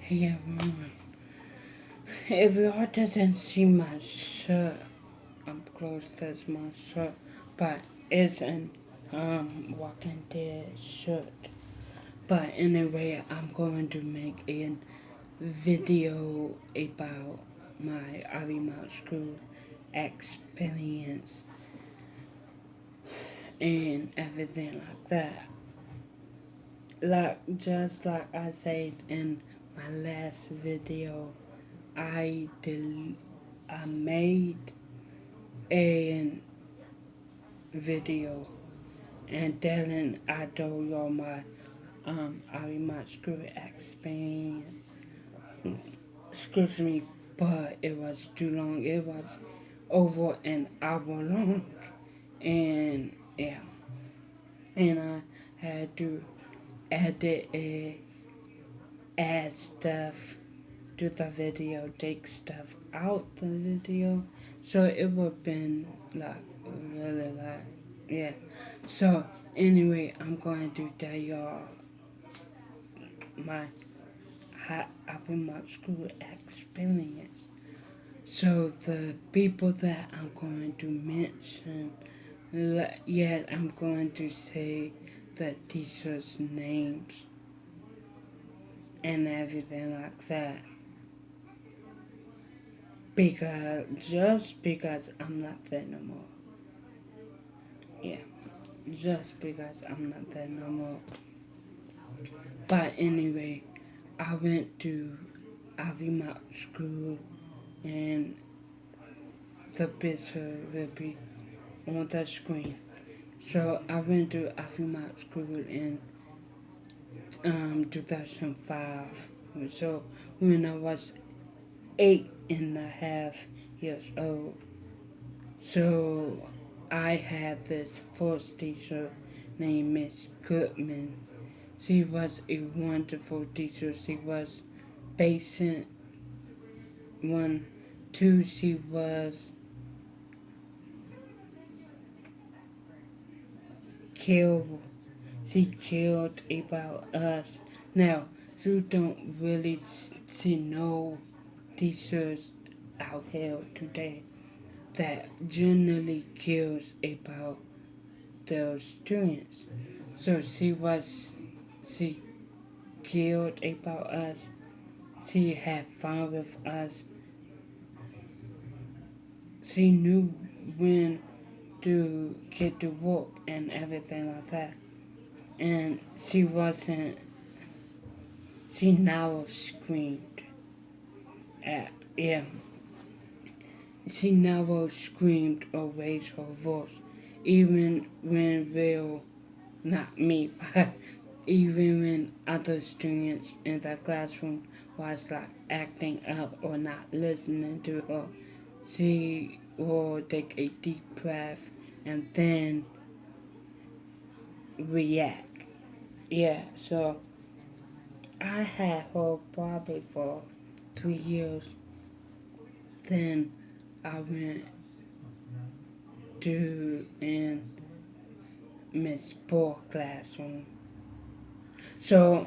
Hey everyone, if y'all doesn't see my shirt up close, that's my shirt, but it's an Walking Dead shirt. But anyway, I'm going to make a video about my ivymount school experience and everything like that. Just like I said in my last video, I made a video and then I told y'all my ivymount school experience. Excuse me, but it was too long. It was over an hour long, and yeah, and I had to edit it, add stuff to the video, take stuff out the video, so it would been like really like yeah. So anyway, I'm going to tell y'all my after my school experience. So the people that I'm going to mention, yet I'm going to say the teachers' names and everything like that. Just because I'm not there no more. Yeah, just because I'm not there no more. But anyway, I went to ivymount school and the picture will be on the screen. So I went to ivymount school in 2005. So when I was 8.5 years old, so I had this first teacher named Miss Goodman. She was a wonderful teacher. She was patient. One, two, killed. She cared about us. Now, you don't really see no teachers out here today that generally cares about their students. So she cared about us. She had fun with us. She knew when to get to work and everything like that. And she never screamed at, yeah, she never screamed or raised her voice, even when not me, but even when other students in the classroom was like acting up or not listening to her. She will take a deep breath and then react. Yeah, so I had her probably for 3 years. Then I went to in Miss Paul classroom. So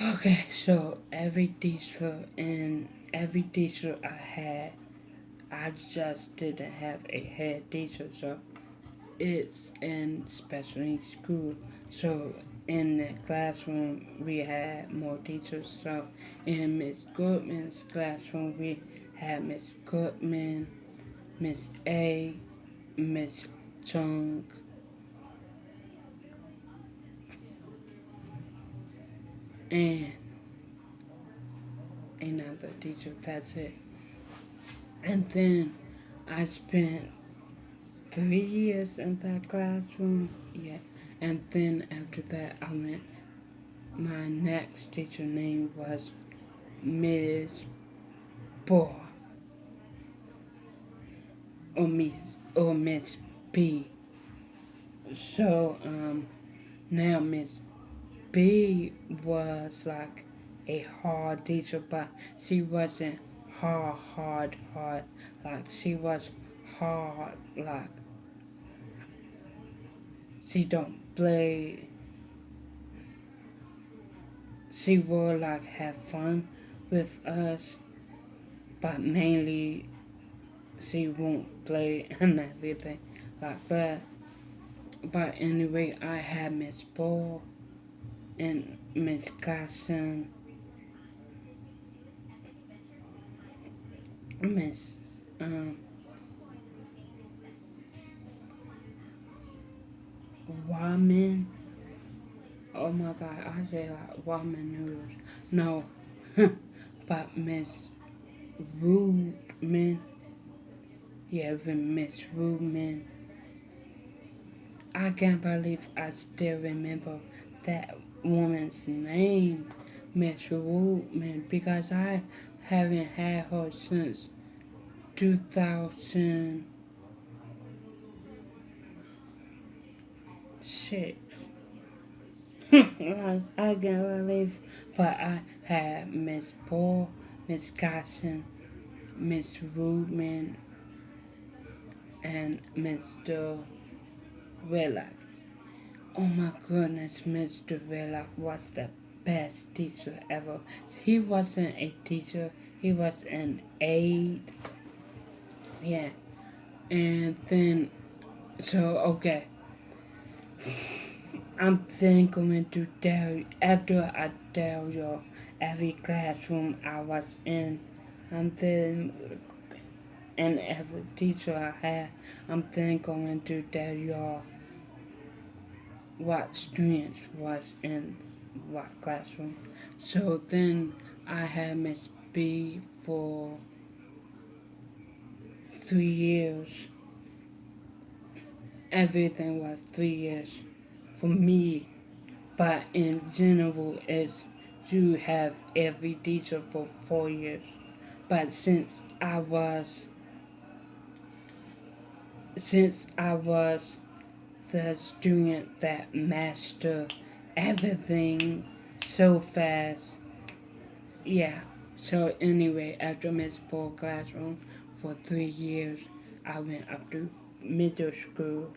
okay, so every teacher I had, I just didn't have a head teacher. So it's in special needs school. So in the classroom we had more teachers. So in Miss Goodman's classroom we had Miss Goodman, Miss A, Miss Chung, and another teacher. That's it. And then I spent 3 years in that classroom. Yeah. And then after that, my next teacher name was Miss Boy or Miss B. So now Miss B was like a hard teacher, but she wasn't hard. Like she was hard, like she don't play. she will like have fun with us, but mainly she won't play and everything like that. But anyway, I had Miss Ball and Miss Carson, Miss um, Ramen. Oh my god, I say like ramen noodles. No, but Miss Rudman. Yeah, with Miss Rudman. I can't believe I still remember that woman's name, Miss Rudman, because I haven't had her since 2006. I can't believe, but I had Miss Paul, Miss Carson, Miss Rudman, and Mr. Willock. Oh my goodness, Mr. Willock was the best teacher ever. He wasn't a teacher, he was an aide. Yeah. And then, so, okay. I'm then going to tell you, after I tell you every classroom I was in, and then, and every teacher I had, I'm then going to tell you what students was in what classroom. So then I had Miss B for 3 years. Everything was 3 years for me, but in general, it's you have every teacher for 4 years. But since I was the student that mastered everything so fast, yeah. So anyway, after Miss Paul classroom for 3 years, I went up to middle school.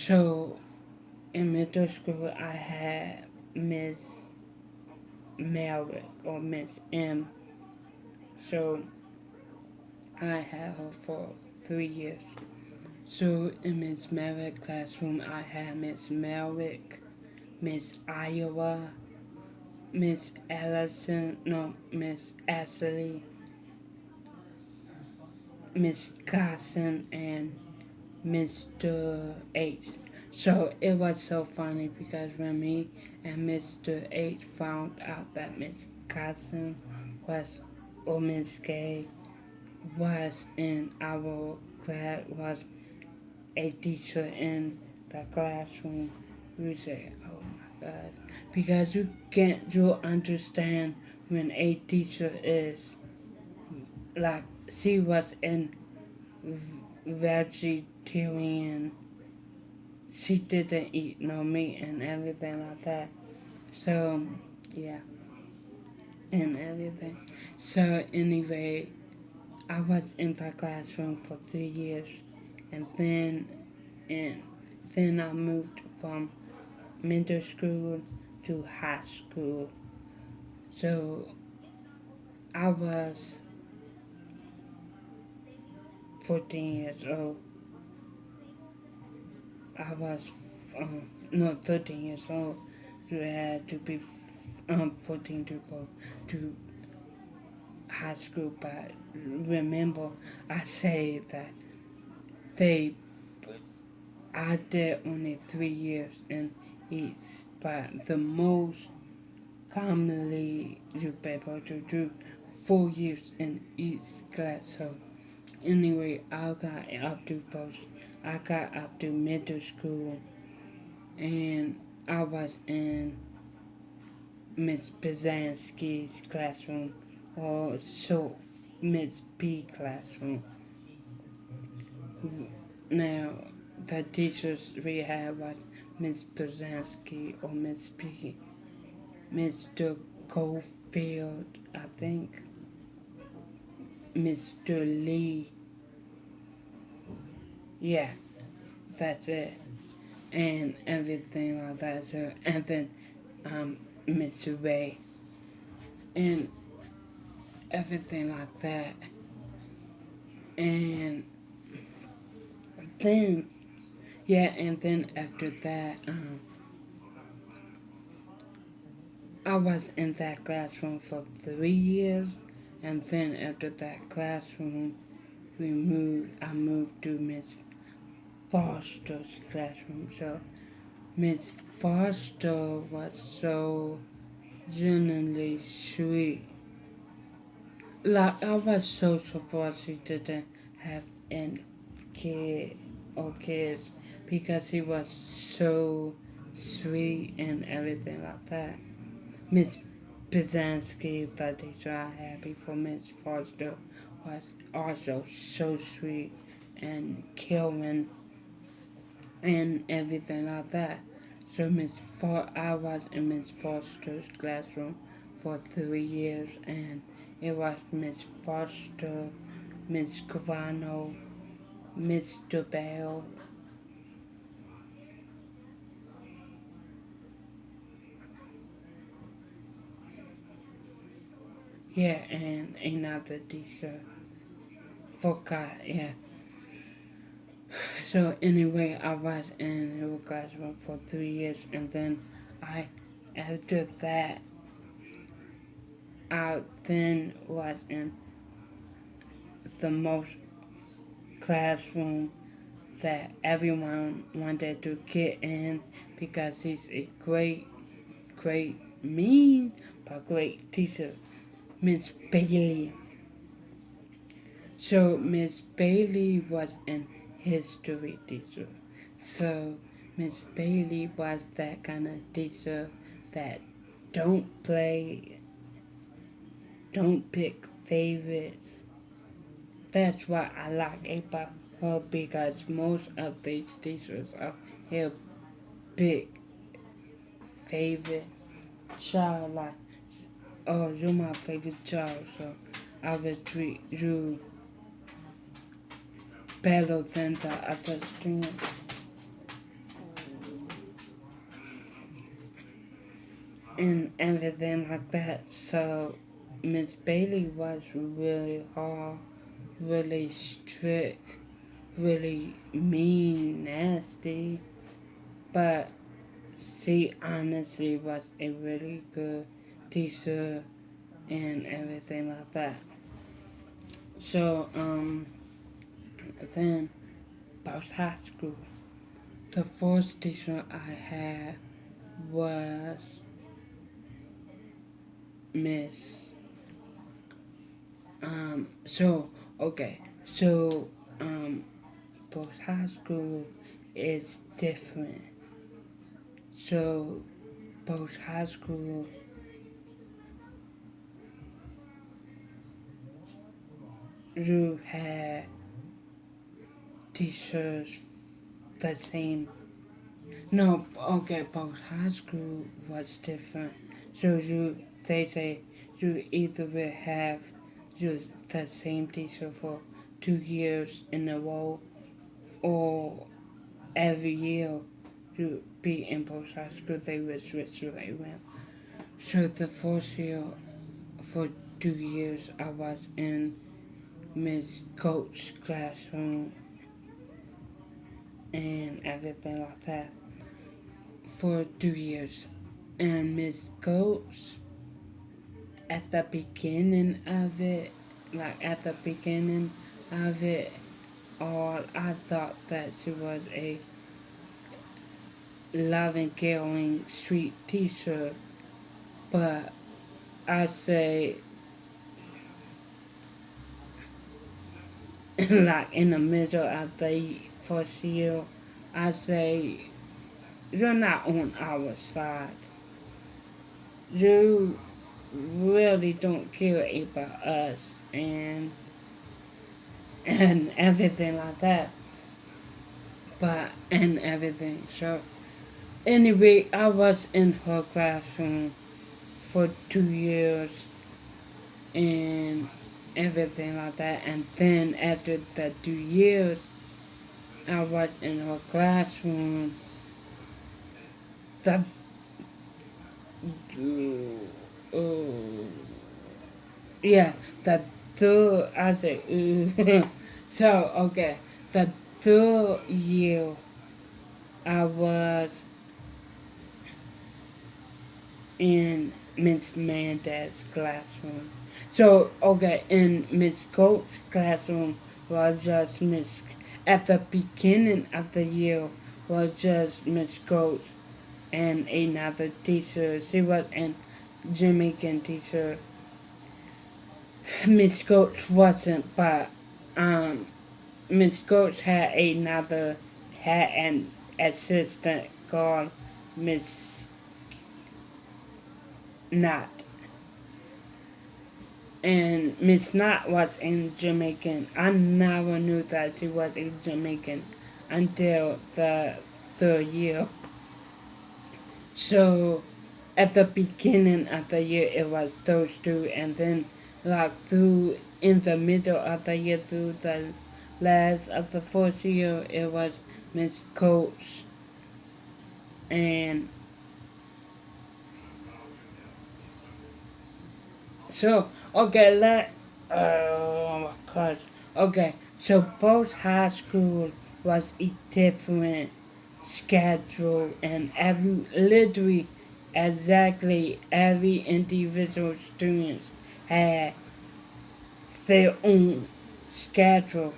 So in middle school, I had Miss Merrick or Miss M. So I had her for 3 years. So in Miss Merrick classroom, I had Miss Merrick, Miss Iowa, Miss Ellison, no, Miss Ashley, Miss Carson, and Mr. H. So it was so funny because when me and Mr. H found out that Miss Carson was, or Miss K was in our class, was a teacher in the classroom, we say, oh my God, because you understand when a teacher is like she was in vegetarian. She didn't eat no meat and everything like that. So yeah, and everything. So anyway, I was in the classroom for 3 years, and and then I moved from middle school to high school. So I was 14 years old. I was no 13 years old. You had to be 14 to go to high school. But remember, I say that they I did only 3 years in each, but the most commonly you be able to do 4 years in each class. So anyway, I got up to both. I got up to middle school, and I was in Miss Pizanski's classroom, or so Miss B classroom. Now, the teachers we had was Miss Pizanski or Miss B, Mr. Goldfield, I think, Mr. Lee. Yeah, that's it. And everything like that. So, and then Miss Ray, and everything like that. And then, yeah, and then after that, I was in that classroom for 3 years, and then after that classroom, I moved to Miss Foster's classroom. So Miss Foster was so genuinely sweet. Like, I was so surprised she didn't have any kid or kids because he was so sweet and everything like that. Miss Pizanski, the teacher I had before Miss Foster, was also so sweet and caring and everything like that. So I was in Miss Foster's classroom for 3 years, and it was Miss Foster, Miss Cavano, Mr. Bell, yeah, and another teacher. Forgot, yeah. So anyway, I was in her classroom for 3 years, and then I, after that, I then was in the most classroom that everyone wanted to get in because he's a great, mean, but great teacher, Miss Bailey. So Miss Bailey was an history teacher. So Miss Bailey was that kind of teacher that don't play, don't pick favorites. That's what I like about her because most of these teachers are her big favorite child. Like, oh, you're my favorite child, so I will treat you better than the other students and everything like that. So Miss Bailey was really hard, really strict, really mean, nasty, but she honestly was a really good teacher and everything like that. So then about high school, the first teacher I had was Miss. So okay, so post high school is different. So post high school, you had teachers the same. No, okay, post high school was different. So they say you either will have just the same teacher for 2 years in a row, or every year you be in post high school they will switch you around. So the first year for 2 years I was in Miss Coach's classroom and everything like that for 2 years. And Miss Coach, at the beginning of it, like at the beginning of it all, I thought that she was a loving, caring, sweet teacher. But I say, like in the middle of the first year, I say, you're not on our side. You really don't care about us and and everything like that. But and everything. So anyway, I was in her classroom for 2 years and everything like that. And then after the 2 years, I was in her classroom. The Ooh, ooh. Yeah, the third, I say, ooh. So, okay, the third year I was in Miss Manda's classroom. So, okay, in Miss Coach's classroom was just Miss, at the beginning of the year was just Miss Coach and another teacher. She was an Jamaican teacher. Miss Coach wasn't, but um, Miss Coach had an assistant called Miss Knott, and Miss Knott was in Jamaican. I never knew that she was a Jamaican until the third year. So at the beginning of the year it was those two, and then like through in the middle of the year through the last of the fourth year it was Miss Coach and so okay oh my gosh. Okay, so both high school was a different schedule and every literally exactly every individual student had their own schedule.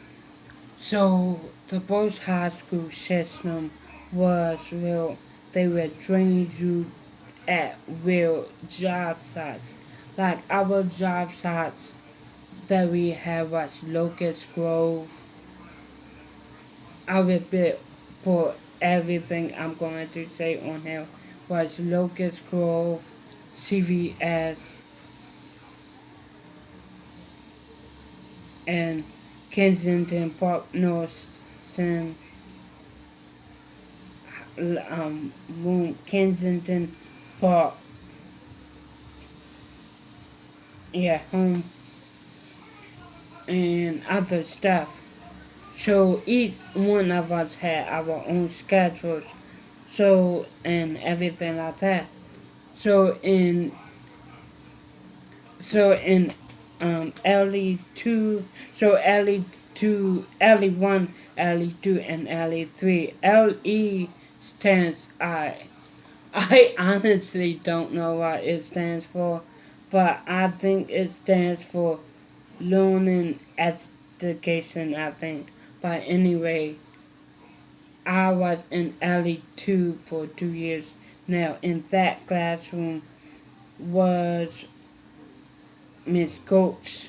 So the both high school system was real. They were training you at real job sites. Like our job sites that we had was Locust Grove. I will put everything I'm going to say on here was Locust Grove, CVS, and Kensington Park North Kensington Park, yeah, home, and other stuff. So each one of us had our own schedules, so and everything like that. So in so in LE two, so LE two, LE one, LE two, and LE three. LE stands I honestly don't know what it stands for, but I think it stands for learning education, I think. But anyway, I was in LE2 for 2 years. Now, in that classroom was Miss Goats,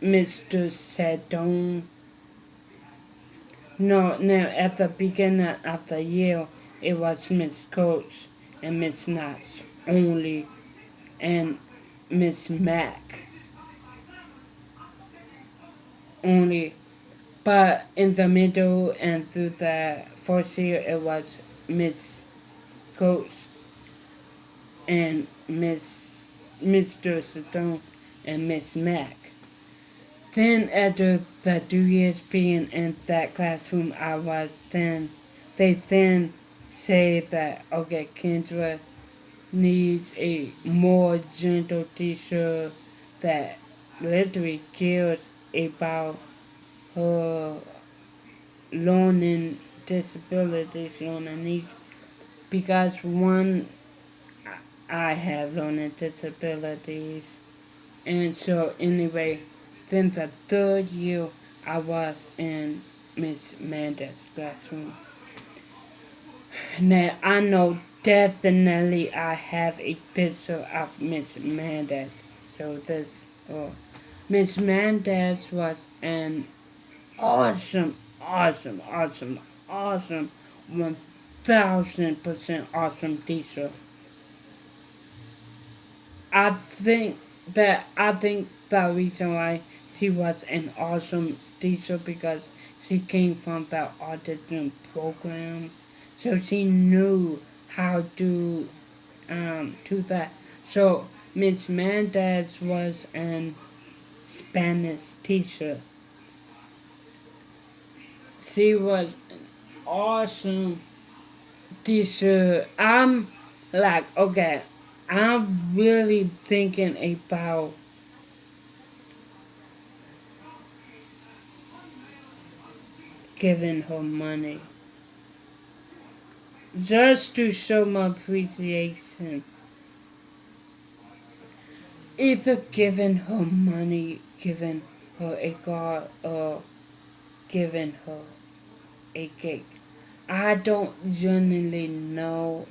Mr. Sedone. No, now at the beginning of the year, it was Miss Goats and Miss Knots only, and Miss Mac only. But in the middle and through the fourth year, it was Miss Coach and Mr. Stone and Miss Mac. Then after the 2 years being in that classroom, they then say that okay, Kendra needs a more gentle teacher that literally cares about her learning disabilities, learning needs, because one, I have learning disabilities, and so anyway, then the third year I was in Miss Manda's classroom. Now I know definitely I have a picture of Miss Mandas. So this, oh, Miss Mandas was an awesome, awesome, awesome, awesome, 1000% awesome teacher. I think the reason why she was an awesome teacher because she came from the autism program, so she knew how to do that. So Miss Mendez was an Spanish teacher. She was an awesome teacher, I'm like, okay, I'm really thinking about giving her money just to show my appreciation. Either giving her money, giving her a car, or giving her a cake. I don't genuinely know.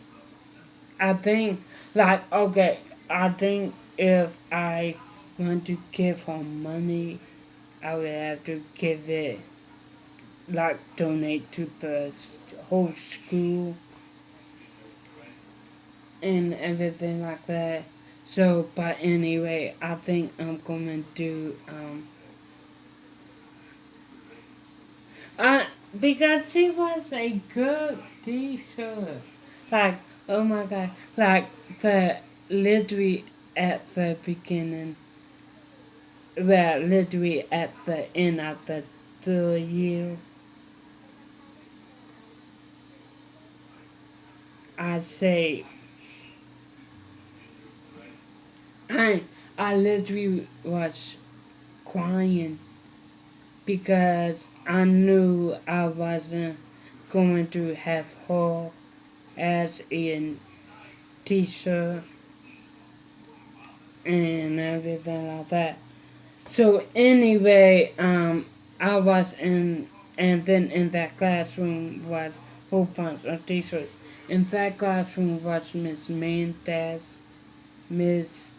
I think, like, okay, I think if I want to give her money, I would have to give it, like, donate to the whole school and everything like that. So, but anyway, I think I'm gonna do, I, because she was a good teacher. Like, oh my god, like, the, literally at the beginning, well, literally at the end of the 3 year, I say, I, I literally was crying because I knew I wasn't going to have her as a teacher and everything like that. So anyway, I was in, and then in that classroom was a whole bunch of teachers. In that classroom was Miss Mendez, Miss,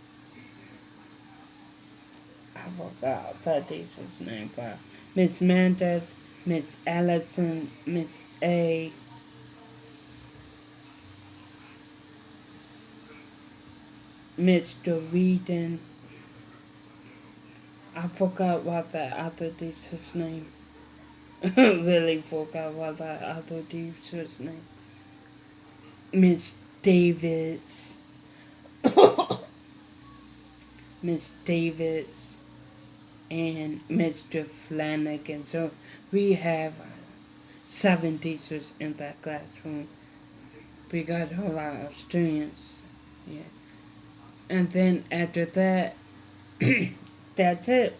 I forgot that teacher's name, but Miss Mendez, Miss Allison, Miss A, Mr. Reedon. I forgot what that other teacher's name. Really forgot what that other teacher's name. Miss Davids. Miss Davids and Mr. Flanagan. So we have 7 teachers in that classroom. We got a whole lot of students. Yeah. And then after that, that's it.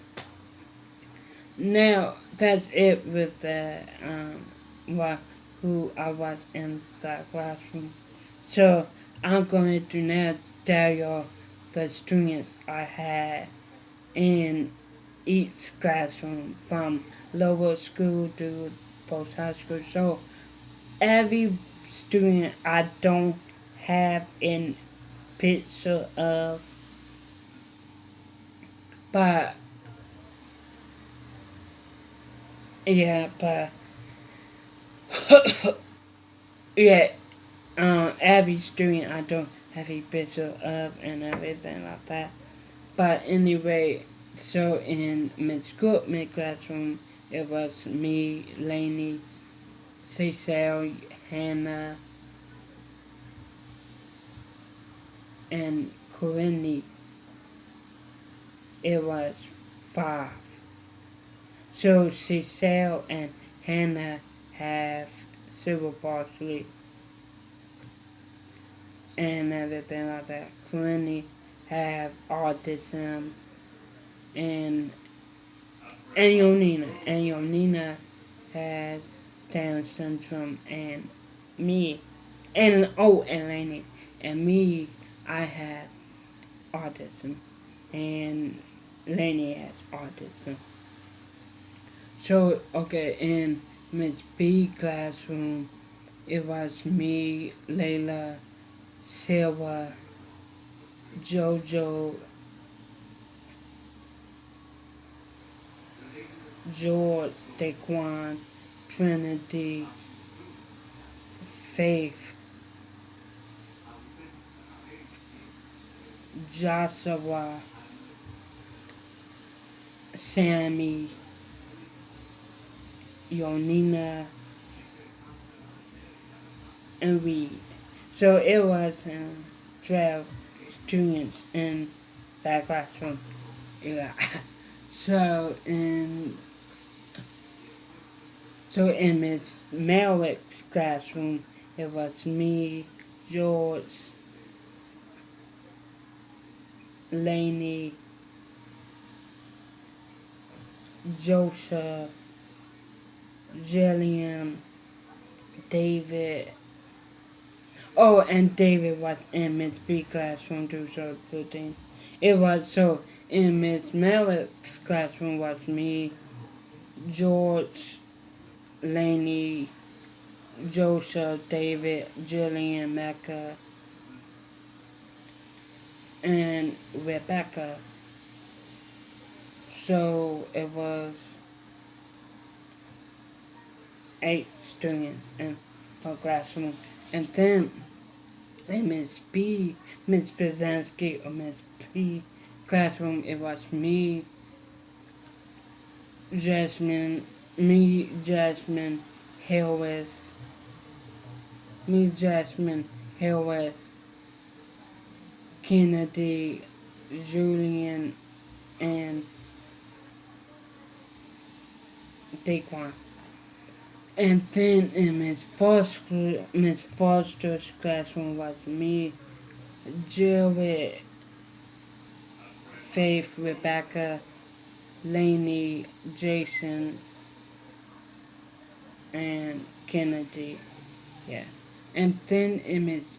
Now that's it with the who I was in that classroom. So I'm going to now tell you the students I had in each classroom from lower school to post high school. So every student I don't have a picture of, but yeah, but yeah, every student I don't have a picture of and everything like that. But anyway, so in Miss Goodman classroom, it was me, Lainey, Cecile, Hannah, and Corinne. It was 5. So Cecile and Hannah have cerebral palsy and everything like that. Corinne have autism and Yonina has Down syndrome, and me, and Lainey, and me, I have autism, and Lainey has autism. So okay, in Miss B classroom, it was me, Layla, Silva, Jojo, George, Daquan, Trinity, Faith, Joshua, Sammy, Yonina, and Reed. So it was 12 students in that classroom. Yeah. So in Miss Malwick's classroom, It was me, George, Laney, Joseph, Jillian, David. Oh, and David was in Miss B classroom 2013. It was so in Miss Merritt's classroom was me, George, Laney, Joseph, David, Jillian, Mecca, and Rebecca. So it was 8 students in her classroom. And then in Miss B, Miss Brzezinski, or Miss P classroom, it was Jasmine, Jasmine Harris, Jasmine Harris, Kennedy, Julian, and Daquan. And then in Miss Foster's classroom was me, Jared, Faith, Rebecca, Lainey, Jason, and Kennedy. Yeah. And then in Miss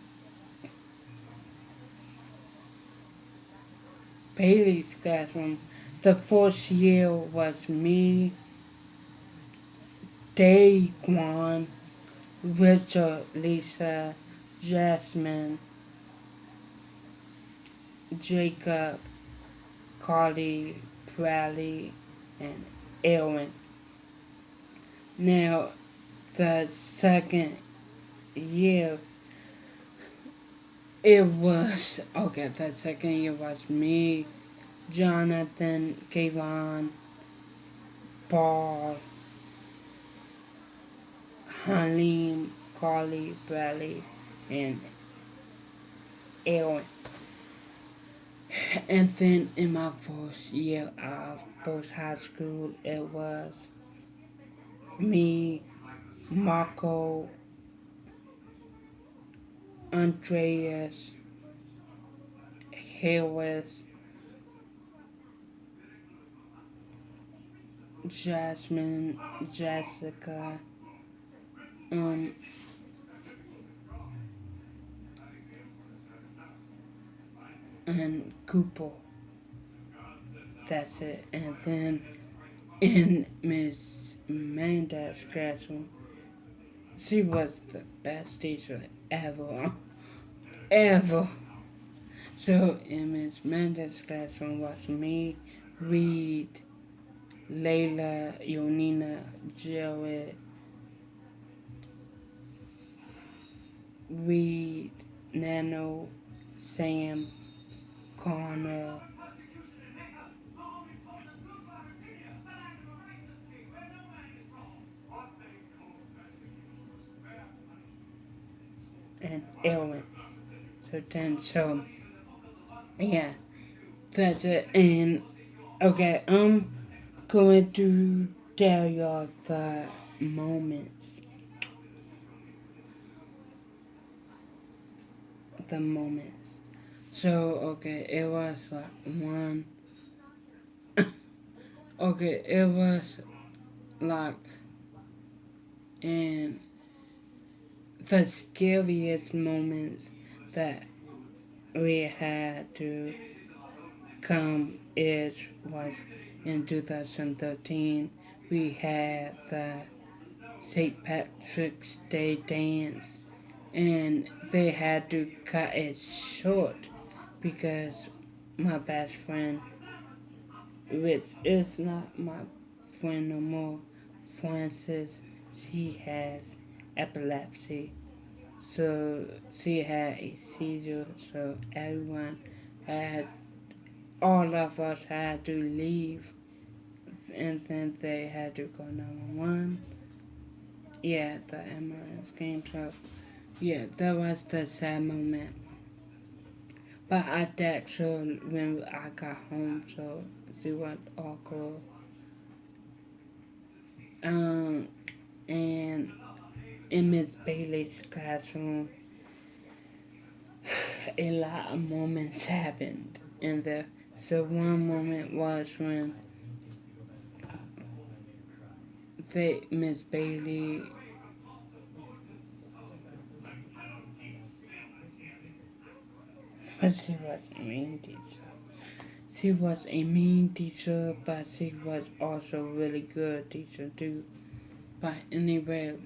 Bailey's classroom, the first year was me, Daquan, Richard, Lisa, Jasmine, Jacob, Carly, Bradley, and Aaron. Now, the second year, the second year was me, Jonathan, Kayvon, Paul, Halim, Carly, Bradley, and Aaron. And then in my first year of post high school, it was me, Marco, Andreas, Harris, Jasmine, Jessica, um, and Cooper. That's it. And then in Miss Amanda's classroom, she was the best teacher ever. Ever. So in Miss Amanda's classroom was me, Reed, Layla, Yonina, Jared, Reed, Nano, Sam, Connor, and Aaron. So yeah, that's it. And okay, I'm going to tell y'all the moments. The moments. So okay, it was like one. Okay, it was like in the scariest moments that we had to come is was in 2013. We had the St. Patrick's Day dance, and they had to cut it short because my best friend, which is not my friend no more, Frances, she has epilepsy. So she had a seizure, so had, all of us had to leave, and then they had to call 911. Yeah, the ambulance came, so yeah, that was the sad moment. But I texted her when I got home, so she was all cool. Um, and in Miss Bailey's classroom, a lot of moments happened in there. So one moment was when Miss Bailey, but she was a mean teacher. She was a mean teacher, but she was also really good teacher too. But anyway,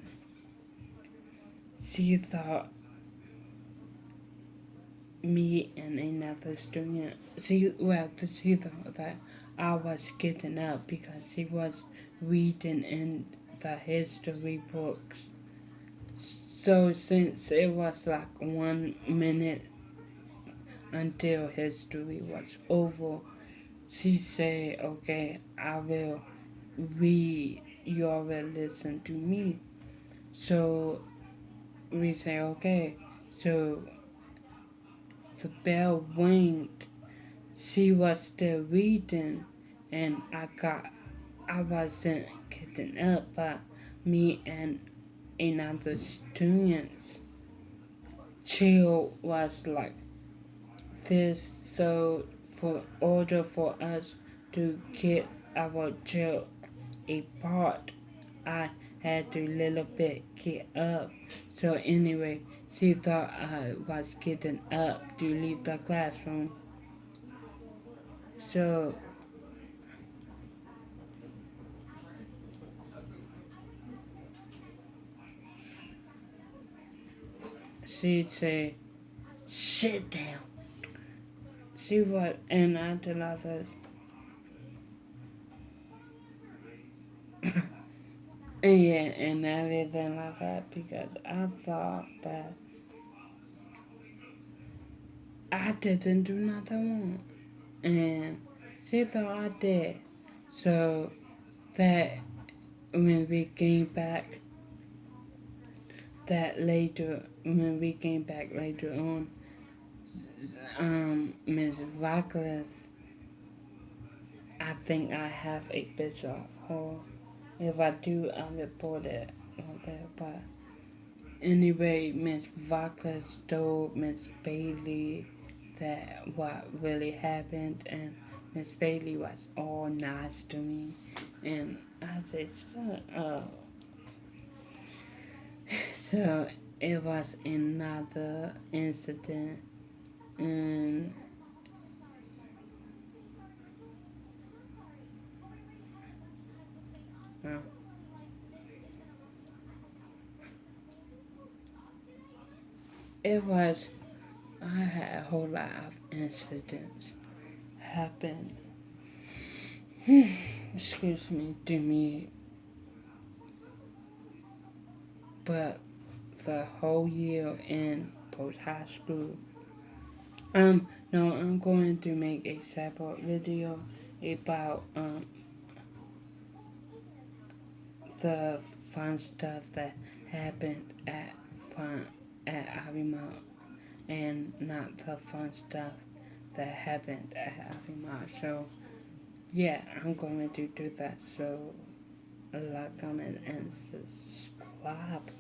she thought me and another student, she thought that I was getting up because she was reading in the history books. So since it was like 1 minute until history was over, she said, okay, I will read, you all will listen to me. So we say, okay. So the bell winged. She was still reading, and I wasn't getting up, but me and another student's chill was like this. So for order for us to get our chill apart, I had to little bit get up. So anyway, she thought I was getting up to leave the classroom. So she'd say, sit down. She was, and I tell others, and yeah, and everything like that because I thought that I didn't do nothing wrong. And she thought I did. So that when we came back, when we came back later on, Miss Vaclas, I think I have a picture of her. If I do, I'll report it on there. But anyway, Miss Vaclas told Miss Bailey that what really happened, and Miss Bailey was all nice to me, and I said, shut up. So it was another incident, and uh, it was, I had a whole lot of incidents happen. Excuse me, to me, but the whole year in post high school. No, I'm going to make a separate video about the fun stuff that happened fun at ivymount, and not the fun stuff that happened at ivymount. So yeah, I'm going to do that. So like, comment, and subscribe.